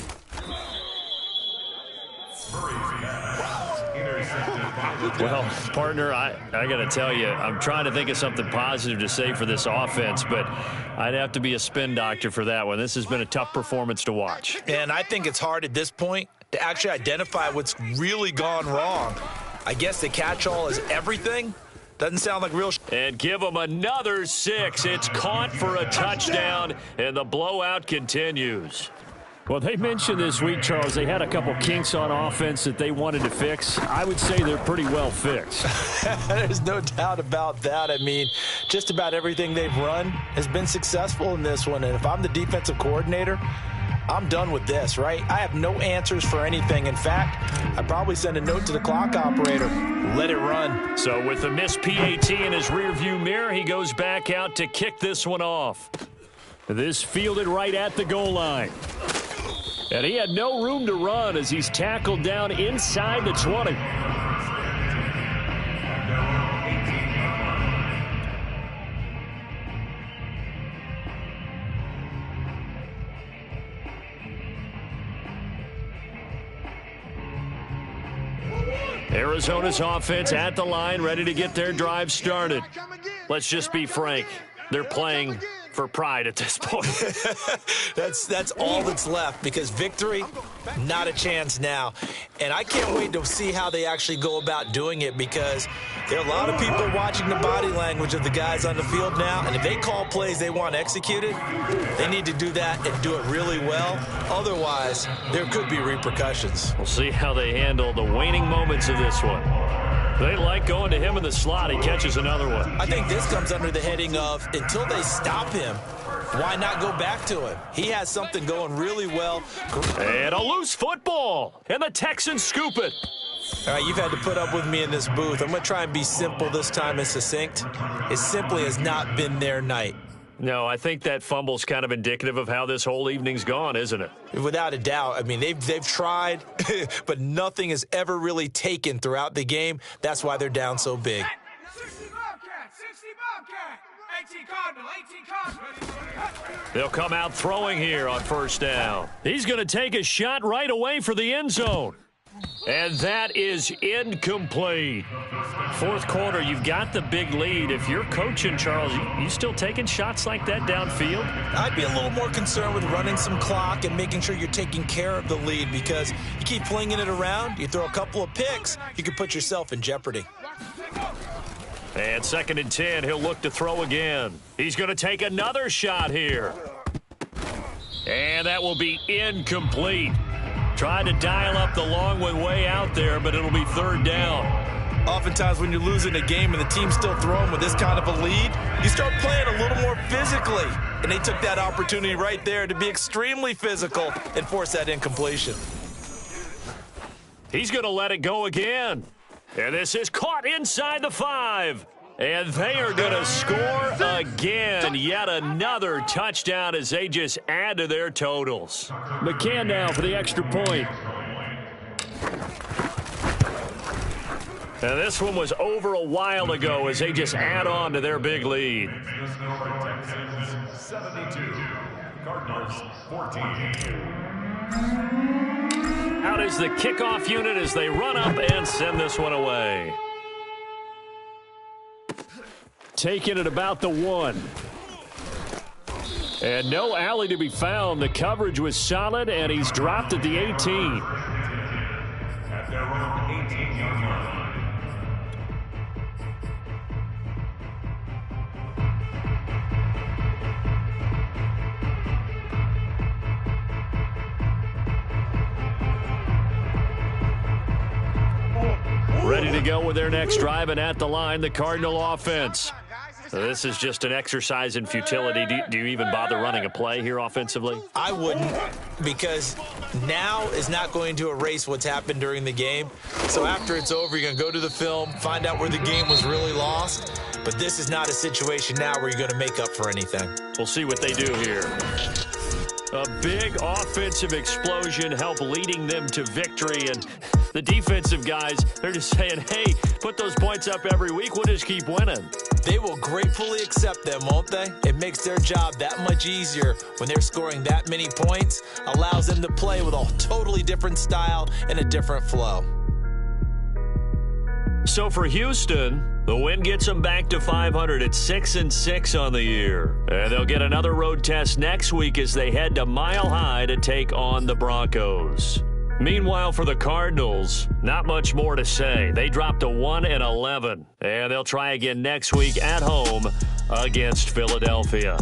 Well, partner, I got to tell you, I'm trying to think of something positive to say for this offense, but I'd have to be a spin doctor for that one. This has been a tough performance to watch. And I think it's hard at this point to actually identify what's really gone wrong. I guess the catch-all is everything. Doesn't sound like real. And give them another 6. It's caught for a touchdown, and the blowout continues. Well, they mentioned this week, Charles, they had a couple kinks on offense that they wanted to fix. I would say they're pretty well fixed. There's no doubt about that. I mean, just about everything they've run has been successful in this one. And if I'm the defensive coordinator, I'm done with this, right? I have no answers for anything. In fact, I'd probably send a note to the clock operator. Let it run. So with the missed PAT in his rearview mirror, he goes back out to kick this one off. This fielded right at the goal line. And he had no room to run as he's tackled down inside the 20. Arizona's offense at the line, ready to get their drive started. Let's just be frank. They're playing for pride at this point. That's all that's left, because victory, not a chance now. And I can't wait to see how they actually go about doing it, because there are a lot of people watching the body language of the guys on the field now, and if they call plays they want executed, they need to do that and do it really well. Otherwise, there could be repercussions. We'll see how they handle the waning moments of this one. They like going to him in the slot. He catches another one. I think this comes under the heading of, until they stop him, why not go back to him? He has something going really well. And a loose football, and the Texans scoop it. All right, you've had to put up with me in this booth. I'm going to try and be simple this time and succinct. It simply has not been their night. No, I think that fumble's kind of indicative of how this whole evening's gone, isn't it? Without a doubt. I mean, they've tried, but nothing has ever really taken throughout the game. That's why they're down so big. 60 Bobcat, 60 Bobcat. 18 Cardinal. They'll come out throwing here on first down. He's going to take a shot right away for the end zone. And that is incomplete. Fourth quarter, you've got the big lead. If you're coaching, Charles, you still taking shots like that downfield? I'd be a little more concerned with running some clock and making sure you're taking care of the lead, because you keep flinging it around, you throw a couple of picks, you could put yourself in jeopardy. And 2nd and 10, he'll look to throw again. He's going to take another shot here. And that will be incomplete. Tried to dial up the long one way out there, but it'll be 3rd down. Oftentimes when you're losing a game and the team's still throwing with this kind of a lead, you start playing a little more physically. And they took that opportunity right there to be extremely physical and force that incompletion. He's going to let it go again. And this is caught inside the 5. And they are going to score again. Yet another touchdown as they just add to their totals. McCann now for the extra point. And this one was over a while ago as they just add on to their big lead. 72, Cardinals 14. Out is the kickoff unit as they run up and send this one away. Taking it about the 1. And no alley to be found. The coverage was solid, and he's dropped at the 18. At their own 18-yard line. Ready to go with their next drive, and at the line, the Cardinal offense. So this is just an exercise in futility. Do you even bother running a play here offensively? I wouldn't, because now is not going to erase what's happened during the game. So after it's over, you're going to go to the film, find out where the game was really lost. But this is not a situation now where you're going to make up for anything. We'll see what they do here. A big offensive explosion helped leading them to victory, and the defensive guys, they're just saying, hey, put those points up every week, we'll just keep winning. They will gratefully accept them, won't they? It makes their job that much easier when they're scoring that many points, allows them to play with a totally different style and a different flow. So for Houston, the win gets them back to 500 at 6-6 on the year. And they'll get another road test next week as they head to Mile High to take on the Broncos. Meanwhile, for the Cardinals, not much more to say. They dropped to 1-11, and they'll try again next week at home against Philadelphia.